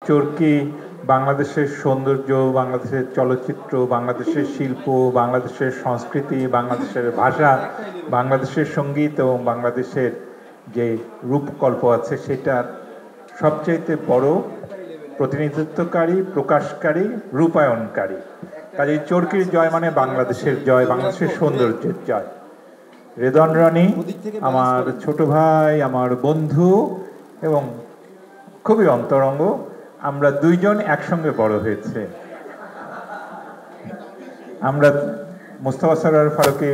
চরকি বাংলাদেশের সৌন্দর্য, বাংলাদেশের চলচ্চিত্র, বাংলাদেশের শিল্প, বাংলাদেশের সংস্কৃতি, বাংলাদেশের ভাষা, বাংলাদেশের সঙ্গীত এবং বাংলাদেশের যে রূপকল্প আছে সেটার সবচাইতে বড় প্রতিনিধিত্বকারী, প্রকাশকারী, রূপায়ণকারী। কাজেই চরকির জয় মানে বাংলাদেশের জয়, বাংলাদেশের সৌন্দর্যের জয়। রেদওয়ান রনি আমার ছোট ভাই, আমার বন্ধু এবং খুবই অন্তরঙ্গ। আমরা দুইজন একসঙ্গে বড় হয়েছে। আমরা মোস্তফা সরোয়ার ফারুকী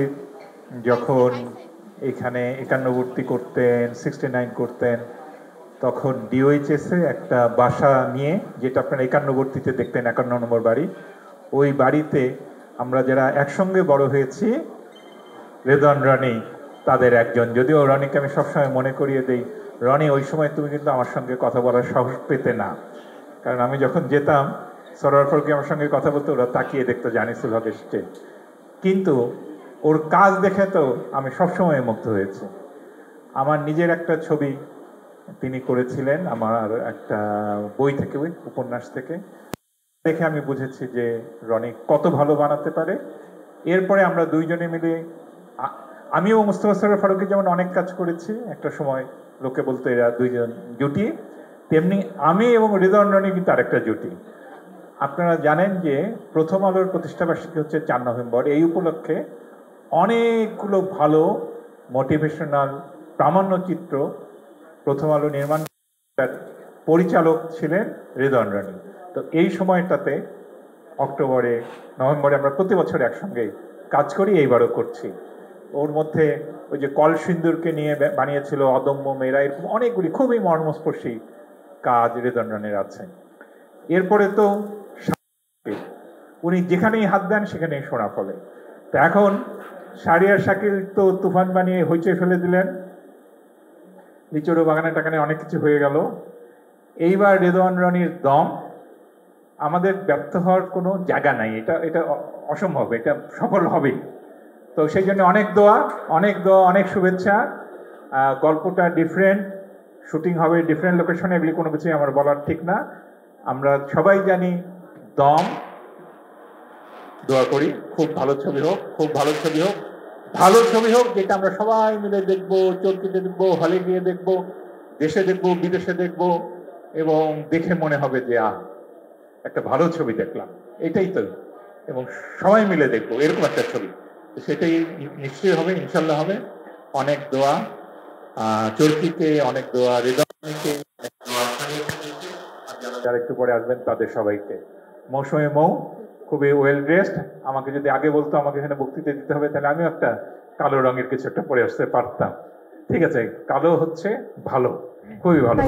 যখন এখানে 51 করতেন, 69 করতেন, তখন ডিওএইচএসে একটা বাসা নিয়ে, যেটা আপনারা 51তে দেখতেন, 51 নম্বর বাড়ি, ওই বাড়িতে আমরা যারা একসঙ্গে বড় হয়েছি, রেদওয়ান রনি তাদের একজন। যদিও রনিকে আমি সবসময় মনে করিয়ে দিই, রনি ওই সময় তুমি কিন্তু আমার সঙ্গে কথা বলার সাহস পেতে না, কারণ আমি যখন যেতাম সরোয়ার ফারুকী আমার সঙ্গে কথা বলতে, ওরা তাকিয়ে দেখতো যে আনিসুল হক এসছে। কিন্তু ওর কাজ দেখে তো আমি সবসময় মুগ্ধ হয়েছি। আমার নিজের একটা ছবি তিনি করেছিলেন আমার একটা বই থেকে, উপন্যাস থেকে, দেখে আমি বুঝেছি যে রনি কত ভালো বানাতে পারে। এরপরে আমরা দুইজনে মিলে, আমিও মোস্তফা সরোয়ার ফারুকী যেমন অনেক কাজ করেছি, একটা সময় লোকে বলতো এরা দুইজন জুটি, তেমনি আমি এবং রেদওয়ান রনি কিন্তু আরেকটা জুটি। আপনারা জানেন যে প্রথম আলোর প্রতিষ্ঠাবার্ষিকী হচ্ছে 4 নভেম্বর। এই উপলক্ষে অনেকগুলো ভালো মোটিভেশনাল প্রামাণ্যচিত্র প্রথম আলো নির্মাণ, পরিচালক ছিলেন রেদওয়ান রনি। তো এই সময়টাতে অক্টোবরে, নভেম্বরে আমরা প্রতি বছর একসঙ্গে কাজ করি, এইবারও করছি। ওর মধ্যে ওই যে কলসিন্দুরকে নিয়ে বানিয়েছিল অদম্য মেয়েরা, এরকম অনেকগুলি খুবই মর্মস্পর্শী কাজ রেদওয়ান রনির আছে। এরপরে তো উনি যেখানেই হাত দেন সেখানেই সোনা ফলে। তো এখন শাহরিয়ার শাকিল তো তুফান বানিয়ে হইচই ফেলে দিলেন, লিচুরো বাগানে টাকানে অনেক কিছু হয়ে গেল। এইবার রেদওয়ান রনির দম, আমাদের ব্যর্থ হওয়ার কোনো জায়গা নাই, এটা অসম্ভব, এটা সফল হবেই। তো সেই জন্য অনেক দোয়া, অনেক শুভেচ্ছা। গল্পটা ডিফারেন্ট, শুটিং হবে ডিফারেন্ট লোকেশনে, এগুলি কোনো কিছুই আমার বলার ঠিক না। আমরা সবাই জানি দম, দোয়া করি খুব ভালো ছবি হোক, খুব ভালো ছবি হোক, ভালো ছবি হোক, যেটা আমরা সবাই মিলে দেখবো, চরকিতে দেখবো, হলে গিয়ে দেখবো, দেশে দেখবো, বিদেশে দেখবো, এবং দেখে মনে হবে যে একটা ভালো ছবি দেখলাম, এটাই তো, এবং সবাই মিলে দেখবো এরকম একটা ছবি। সেটাই নিশ্চয়ই হবে, ইনশাল্লাহ হবে। অনেক দোয়া চরকিকে, অনেক দোয়া রেদওয়ানকে, অনেক দোয়া যারা একটু পরে আসবেন তাদের সবাইকে। মৌসুমে মৌ খুবই ওয়েল ড্রেসড। আমাকে যদি আগে বলতো আমাকে এখানে বক্তৃতা দিতে হবে, তাহলে আমিও একটা কালো রঙের কিছু একটা পরে আসতে পারতাম। ঠিক আছে, কালো হচ্ছে ভালো, খুবই ভালো।